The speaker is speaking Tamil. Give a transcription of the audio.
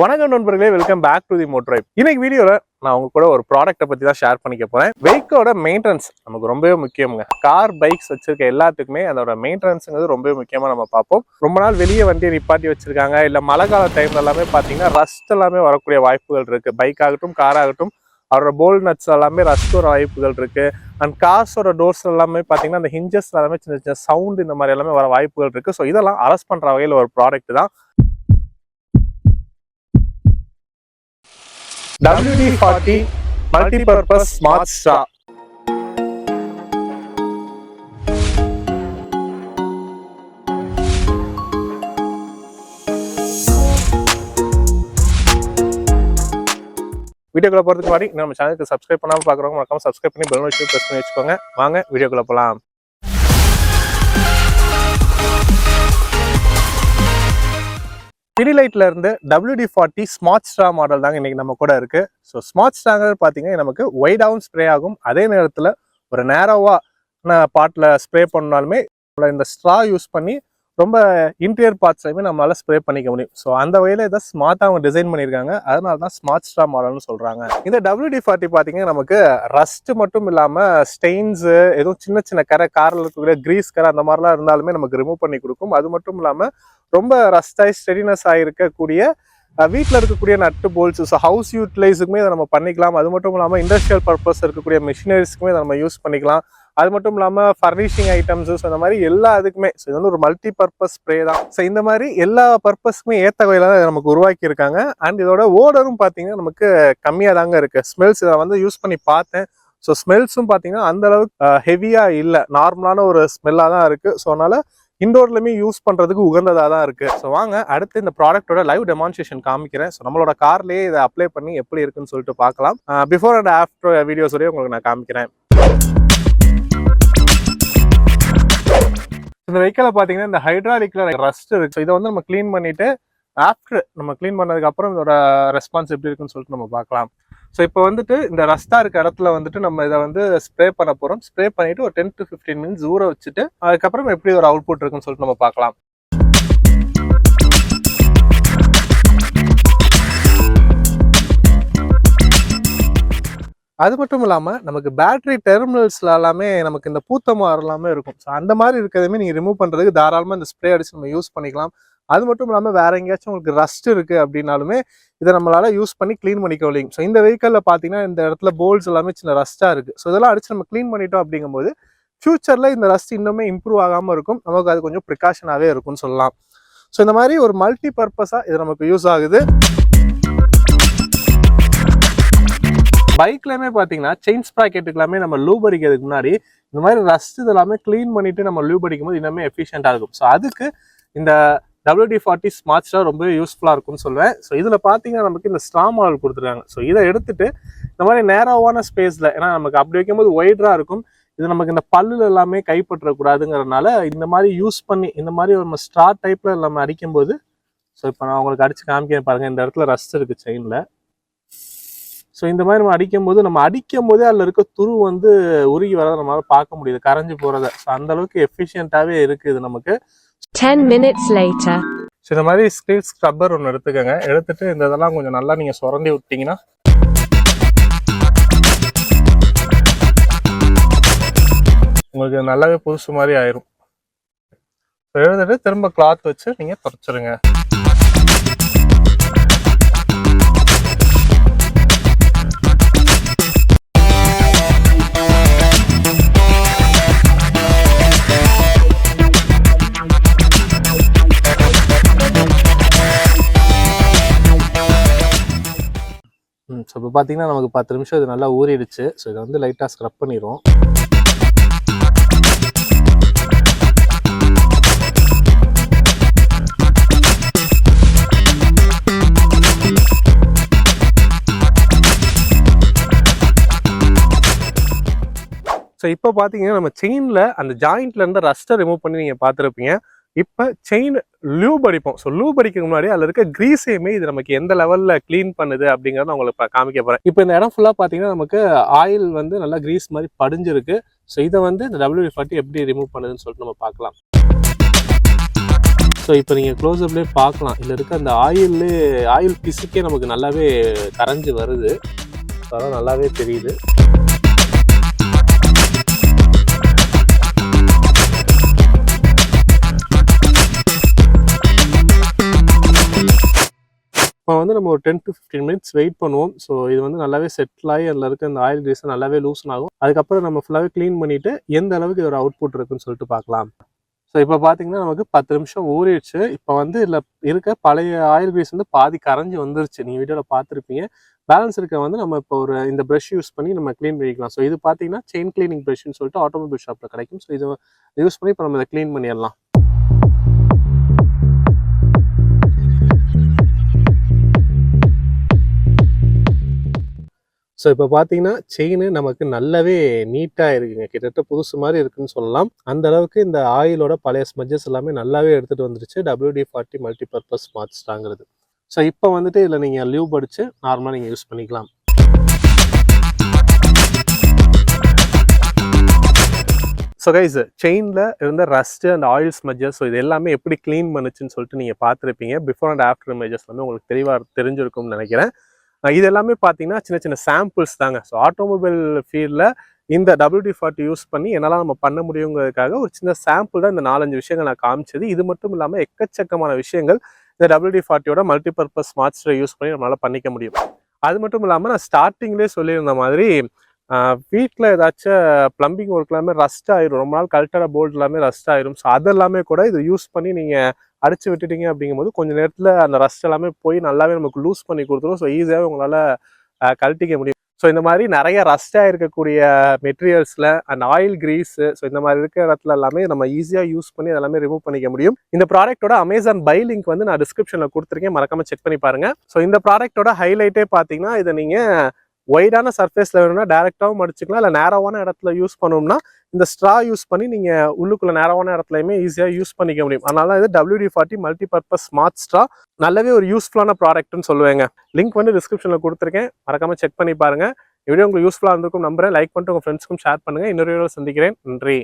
வணக்கம் நண்பர்களே, welcome back to the motor. இன்னைக்கு வீடியோல நான் உங்க கூட ஒரு ப்ராடக்ட்டை பத்தி தான் ஷேர் பண்ணிக்க போறேன். வெஹிக்கிளோட மெயின்டெனன்ஸ் நமக்கு ரொம்பவே முக்கியங்க. கார் பைக்ஸ் வச்சிருக்க எல்லாத்துக்குமே அதோட மெயின்டெனன்ஸ்ங்கிறது ரொம்பவே முக்கியமா நம்ம பார்ப்போம். ரொம்ப நாள் வெளியே வண்டியை நிப்பாட்டி வச்சிருக்காங்க, இல்ல மழை கால டைம்ல எல்லாமே பாத்தீங்கன்னா ரஸ்ட் எல்லாமே வரக்கூடிய வாய்ப்புகள் இருக்கு. பைக் ஆகட்டும் கார் ஆகட்டும் அவரோட போல் நட்ஸ் எல்லாமே ரஸ்ட் வர வாய்ப்புகள் இருக்கு. அண்ட் கார்ஸோட டோர்ஸ் எல்லாமே பாத்தீங்கன்னா அந்த ஹிஞ்சஸ் எல்லாமே சின்ன சின்ன சவுண்ட் இந்த மாதிரி எல்லாமே வர வாய்ப்புகள் இருக்கு. ஸோ இதெல்லாம் அரெஸ்ட் பண்ற வகையில் ஒரு ப்ராடக்ட் தான் WD-40 Multi-Purpose Smart Straw. வீடியோக்குள்ள போறதுக்கு முன்னாடி நம்ம சேனலுக்கு சப்ஸ்கிரைப் பண்ணாம பாக்குறவங்க மறக்காம சப்ஸ்கிரைப் பண்ணி பெல் நோட்டிஃபிகேஷன் பிரஸ் பண்ணி வச்சுக்கோங்க. வாங்க வீடியோக்குள்ள போலாம். பிடிலைட்ல இருந்து WD-40 ஸ்மார்ட் ஸ்ட்ரா மாடல் தாங்க இன்னைக்கு நம்ம கூட இருக்கு. ஸோ ஸ்மார்ட் ஸ்ட்ராங்கிறது பார்த்தீங்கன்னா நமக்கு வைடாகவும் ஸ்ப்ரே ஆகும், அதே நேரத்தில் ஒரு நேரோவா பாட்டில் ஸ்ப்ரே பண்ணாலுமே இந்த ஸ்ட்ரா யூஸ் பண்ணி ரொம்ப இன்டீரியர் பார்ட்ஸ்லையுமே நம்மளால ஸ்ப்ரே பண்ணிக்க முடியும். ஸோ அந்த வகையில் இதை ஸ்மார்ட்டாக அவங்க டிசைன் பண்ணியிருக்காங்க, அதனால தான் ஸ்மார்ட் ஸ்ட்ரா மாடல்னு சொல்றாங்க. இந்த WD-40 பார்த்தீங்கன்னா நமக்கு ரஸ்ட் மட்டும் இல்லாமல் ஸ்டெயின்ஸு எதுவும் சின்ன சின்ன கரை, காரில் இருக்கக்கூடிய கிரீஸ் கரை அந்த மாதிரிலாம் இருந்தாலுமே நமக்கு ரிமூவ் பண்ணி கொடுக்கும். அது மட்டும் இல்லாமல் ரொம்ப ரஸ்டாய் ஸ்டெடினஸ் ஆகிருக்கக்கூடிய வீட்டில் இருக்கக்கூடிய நட்டு போல்ட்ஸ், ஸோ ஹவுஸ் யூட்டிலைஸுக்குமே இதை நம்ம பண்ணிக்கலாம். அது மட்டும் இல்லாமல் இண்டஸ்ட்ரியல் பர்பஸ் இருக்கக்கூடிய மிஷினரிஸ்க்குமே இதை நம்ம யூஸ் பண்ணிக்கலாம். அது மட்டும் இல்லாமல் ஃபர்னிஷிங் ஐட்டம்ஸு, ஸோ இந்த மாதிரி எல்லா இதுக்குமே ஸோ இது வந்து ஒரு மல்டி பர்பஸ் ஸ்ப்ரே தான். ஸோ இந்த மாதிரி எல்லா பர்பஸ்க்குமே ஏற்ற வகையில் தான் இதை நமக்கு உருவாக்கி இருக்காங்க. அண்ட் இதோட ஓடரும் பார்த்தீங்கன்னா நமக்கு கம்மியாக தாங்க இருக்குது. ஸ்மெல்ஸ் இதை வந்து யூஸ் பண்ணி பார்த்தேன். ஸோ ஸ்மெல்ஸும் பார்த்தீங்கன்னா அந்த அளவுக்கு ஹெவியாக இல்லை, நார்மலான ஒரு ஸ்மெல்லாக தான் இருக்குது. ஸோ அதனால இண்டோர்லையுமே யூஸ் பண்ணுறதுக்கு உகந்ததாக தான் இருக்குது. ஸோ வாங்க அடுத்து இந்த ப்ராடக்ட்டோட லைவ் டெமான்ஸ்ட்ரேஷன் காமிக்கிறேன். ஸோ நம்மளோட கார்லேயே இதை அப்ளை பண்ணி எப்படி இருக்குன்னு சொல்லிட்டு பார்க்கலாம். பிஃபோர் அண்ட் ஆஃப்டர் வீடியோஸோடய உங்களுக்கு நான் காமிக்கிறேன். இந்த வெஹிக்கிளை பார்த்தீங்கன்னா இந்த ஹைட்ராலிக்ல ரஸ்ட் இருக்கு. ஸோ இதை வந்து நம்ம க்ளீன் பண்ணிட்டு ஆஃப்டர் நம்ம க்ளீன் பண்ணதுக்கு அப்புறம் இதோட ரெஸ்பான்ஸ் எப்படி இருக்குன்னு சொல்லிட்டு நம்ம பார்க்கலாம். ஸோ இப்போ வந்துட்டு இந்த ரஸ்டா இருக்க இடத்துல வந்துட்டு நம்ம இதை வந்து ஸ்ப்ரே பண்ண போகிறோம். ஸ்ப்ரே பண்ணிட்டு ஒரு 10 to 15 மினிட்ஸ் ஊற வச்சுட்டு அதுக்கப்புறம் எப்படி ஒரு அவுட்புட் இருக்குன்னு சொல்லிட்டு நம்ம பார்க்கலாம். அது மட்டும் இல்லாமல் நமக்கு பேட்டரி டெர்மினல்ஸ்ல எல்லாமே நமக்கு இந்த பூத்தமாக எல்லாமே இருக்கும். ஸோ அந்த மாதிரி இருக்கிறதுமே நீங்கள் ரிமூவ் பண்ணுறதுக்கு தாராளமாக இந்த ஸ்ப்ரே அடிச்சு நம்ம யூஸ் பண்ணிக்கலாம். அது மட்டும் இல்லாமல் வேற எங்கேயாச்சும் உங்களுக்கு ரஸ்ட் இருக்குது அப்படின்னாலுமே இதை நம்மளால யூஸ் பண்ணி க்ளீன் பண்ணிக்க முடியும். ஸோ இந்த வெஹிக்கிளில் பார்த்தீங்கன்னா இந்த இடத்துல போல்ட்ஸ் எல்லாமே சின்ன ரஸ்ட்டாக இருக்குது. ஸோ இதெல்லாம் அடிச்சு நம்ம க்ளீன் பண்ணிட்டோம் அப்படிங்கும்போது ஃபியூச்சரில் இந்த ரஸ்ட் இன்னுமே இம்ப்ரூவ் ஆகாமல் இருக்கும், நமக்கு அது கொஞ்சம் ப்ரிகாஷனாகவே இருக்கும்னு சொல்லலாம். ஸோ இந்த மாதிரி ஒரு மல்டி பர்பஸாக இது நமக்கு யூஸ் ஆகுது. பைக்லையுமே பார்த்தீங்கன்னா செயின் ஸ்ப்ராக்கெட்டுக்கு எல்லாமே நம்ம லூப் அடிக்கிறதுக்கு முன்னாடி இந்த மாதிரி ரஸ்ட் இதெல்லாமே க்ளீன் பண்ணிட்டு நம்ம லூப் அடிக்கும் போது இன்னுமே எஃபிஷியண்டாக இருக்கும். ஸோ அதுக்கு இந்த WD-40 ஸ்மார்ட் ஸ்ட்ரா ரொம்ப யூஸ்ஃபுல்லாக இருக்கும்னு சொல்லுவேன். ஸோ இதில் பார்த்தீங்கன்னா நமக்கு இந்த ஸ்ட்ரா மாடல் கொடுத்துருக்காங்க. ஸோ இதை எடுத்துட்டு இந்த மாதிரி நேரோவான ஸ்பேஸில், ஏன்னா நமக்கு அப்படி வைக்கும்போது ஒய்டராக இருக்கும், இது நமக்கு இந்த பல்லுல எல்லாமே கைப்பற்றக்கூடாதுங்கிறதுனால இந்த மாதிரி யூஸ் பண்ணி இந்த மாதிரி ஒரு ஸ்ட்ரா டைப்பில் நம்ம அடிக்கும்போது, ஸோ இப்போ நான் உங்களுக்கு அடித்து காமிக்கிறேன் பாருங்கள், இந்த இடத்துல ரஸ்ட் இருக்குது செயினில். ஸோ இந்த மாதிரி நம்ம அடிக்கும் போதே அதில் இருக்க துரு வந்து உருகி வரதை நம்மளால பார்க்க முடியுது, கரைஞ்சி போகிறத. ஸோ அந்த அளவுக்கு எஃபிஷியண்ட்டாகவே இருக்குது நமக்கு. 10 minutes later. ஸோ இந்த மாதிரி ஸ்க்ரீன் ஸ்க்ரப்பர் ஒன்று எடுத்துக்கோங்க. எடுத்துட்டு இந்த இதெல்லாம் கொஞ்சம் நல்லா நீங்கள் சுரண்டி விட்டீங்கன்னா உங்களுக்கு நல்லாவே புதுசு மாதிரி ஆயிரும். எடுத்துட்டு திரும்ப கிளாத் வச்சு நீங்கள் துடைச்சிருங்க. ஸோ இப்போ பார்த்தீங்கன்னா நமக்கு 10 நிமிஷம் இது நல்லா ஊறிடுச்சு. ஸோ இதை வந்து லைட்டாக ஸ்க்ரப் பண்ணிடுவோம். ஸோ இப்போ பார்த்தீங்கன்னா நம்ம செயினில் அந்த ஜாயிண்ட்ல இருந்து ரஸ்ட்டை ரிமூவ் பண்ணி நீங்கள் பார்த்துருப்பீங்க. இப்போ செயின் லூப் அடிப்போம். ஸோ லூப் அடிக்கிறதுக்கு முன்னாடி அதில் இருக்க கிரீஸையுமே இது நமக்கு எந்த லெவலில் க்ளீன் பண்ணுது அப்படிங்கிறத நான் உங்களுக்கு காமிக்க போகிறேன். இப்போ இந்த இடம் ஃபுல்லாக பார்த்தீங்கன்னா நமக்கு ஆயில் வந்து நல்லா கிரீஸ் மாதிரி படிஞ்சிருக்கு. ஸோ இதை வந்து இந்த WD-40 எப்படி ரிமூவ் பண்ணுதுன்னு சொல்லிட்டு நம்ம பார்க்கலாம். ஸோ இப்போ நீங்கள் க்ளோஸ்அப்லேயே பார்க்கலாம், இதில் இருக்க அந்த ஆயில் பிசுக்கே நமக்கு நல்லாவே கரைஞ்சி வருது. அதெல்லாம் நல்லாவே தெரியுது. இப்போ வந்து நம்ம ஒரு 10 to 15 மினிட்ஸ் வெயிட் பண்ணுவோம். ஸோ இது வந்து நல்லாவே செட்டில் ஆகி அதில் இருக்க அந்த ஆயில் கிரீஸ் நல்லாவே லூசன் ஆகும். அதுக்கப்புறம் நம்ம ஃபுல்லாகவே க்ளீன் பண்ணிவிட்டு எந்த அளவுக்கு இதோட அவுட்புட் இருக்குன்னு சொல்லிட்டு பார்க்கலாம். ஸோ இப்போ பார்த்தீங்கன்னா நமக்கு 10 நிமிஷம் ஊறிடுச்சு. இப்போ வந்து இதில் இருக்க பழைய ஆயில் கிரீஸ் வந்து பாதி கரைஞ்சி வந்துருச்சு. நீங்கள் வீடியோவில் பார்த்துருப்பீங்க. பேலன்ஸ் இருக்க வந்து நம்ம இப்போ இந்த ப்ரஷ் யூஸ் பண்ணி நம்ம க்ளீன் பண்ணிக்கலாம். ஸோ இது பார்த்தீங்கன்னா செயின் கிளீனிங் ப்ரஷ்ன்னு சொல்லிட்டு ஆட்டோமொபைல் ஷாப்பில் கிடைக்கும். ஸோ இதை யூஸ் பண்ணி இப்போ நம்ம இதை க்ளீன் பண்ணிடலாம். ஸோ இப்போ பார்த்தீங்கன்னா செயின் நமக்கு நல்லாவே நீட்டாக இருக்குங்க. கிட்டத்தட்ட புதுசு மாதிரி இருக்குன்னு சொல்லலாம். அந்த அளவுக்கு இந்த ஆயிலோட பழைய ஸ்மஜஸ் எல்லாமே நல்லாவே எடுத்துகிட்டு வந்துருச்சு WD-40 மல்டிபர்பஸ் ஸ்மார்ட் ஸ்ட்ராங்கிறது. ஸோ இப்போ வந்துட்டு இதில் நீங்கள் லியூப் அடித்து நார்மலாக நீங்கள் யூஸ் பண்ணிக்கலாம். ஸோ கைஸ், செயினில் இருந்த ரஸ்ட்டு அண்ட் ஆயில் ஸ்மஜஸ், ஸோ இது எல்லாமே எப்படி க்ளீன் பண்ணுச்சுன்னு சொல்லிட்டு நீங்கள் பார்த்துருப்பீங்க. பிஃபோர் அண்ட் ஆஃப்டர் இமேஜஸ் எல்லாமே உங்களுக்கு தெளிவாக தெரிஞ்சிருக்கும்னு நினைக்கிறேன். இது எல்லாமே பார்த்தீங்கன்னா சின்ன சின்ன சாம்பிள்ஸ் தாங்க. ஸோ ஆட்டோமொபைல் ஃபீல்டில் இந்த WD-40 யூஸ் பண்ணி என்னெல்லாம் நம்ம பண்ண முடியுங்கிறதுக்காக ஒரு சின்ன சாம்பிள் தான் இந்த 4-5 விஷயங்கள் நான் காமிச்சது. இது மட்டும் இல்லாமல் எக்கச்சக்கமான விஷயங்கள் இந்த WD-40யோட மல்டிபர்பஸ் ஸ்மார்ட் ஸ்ப்ரே யூஸ் பண்ணி நம்மளால் பண்ணிக்க முடியும். அது மட்டும் இல்லாமல் நான் ஸ்டார்டிங்லேயே சொல்லியிருந்த மாதிரி வீட்டில் ஏதாச்சும் ப்ளம்பிங் ஒர்க் எல்லாமே ரஸ்ட் ஆயிரும். ரொம்ப நாள் கழட்டாத போல்ட் எல்லாமே ரஸ்ட் ஆயிரும். ஸோ அதெல்லாமே கூட இதை யூஸ் பண்ணி நீங்கள் அடிச்சு விட்டுட்டீங்க அப்படிங்கும்போது கொஞ்சம் நேரத்தில் அந்த ரஸ்ட் எல்லாமே போய் நல்லாவே நமக்கு லூஸ் பண்ணி கொடுத்துரும். ஸோ ஈஸியாகவே உங்களால் கழட்டிக்க முடியும். ஸோ இந்த மாதிரி நிறைய ரஸ்டாக இருக்கக்கூடிய மெட்டீரியல்ஸில் அண்ட் ஆயில் கிரீஸு, ஸோ இந்த மாதிரி இருக்கிற இடத்துல எல்லாமே நம்ம ஈஸியாக யூஸ் பண்ணி அதெல்லாமே ரிமூவ் பண்ணிக்க முடியும். இந்த ப்ராடக்ட்டோட அமேசான் பை லிங்க் வந்து நான் டிஸ்கிரிப்ஷனில் கொடுத்துருக்கேன், மறக்காம செக் பண்ணி பாருங்க. ஸோ இந்த ப்ராடக்ட்டோட ஹைலைட்டே பார்த்தீங்கன்னா இதை நீங்கள் ஒய்டான சர்ஃபேஸில் வேணும்னா டேரெக்டாகவும் அடிச்சுக்கலாம். இல்லை நேரோவான இடத்துல யூஸ் பண்ணோம்னா இந்த ஸ்ட்ரா யூஸ் பண்ணி நீங்கள் உள்ளுக்குள்ள நேரோவான இடத்துலையுமே ஈஸியாக யூஸ் பண்ணிக்க முடியும். அதனால இது WD-40 மல்டிபர்பஸ் ஸ்மார்ட் ஸ்ட்ரா நல்லாவே ஒரு யூஸ்ஃபுல்லான ப்ராடக்ட்னு சொல்லுவேங்க. லிங்க் வந்து டிஸ்கிரிப்ஷனில் கொடுத்துருக்கேன், மறக்காம செக் பண்ணி பாருங்க. வீடியோ உங்களுக்கு யூஸ்ஃபுல்லாக இருந்திருக்கும் நம்புறேன். லைக் பண்ணிட்டு உங்கள் ஃப்ரெண்ட்ஸ்க்கும் ஷேர் பண்ணுங்கள். இன்னொரு வீடியோவில் சந்திக்கிறேன். நன்றி.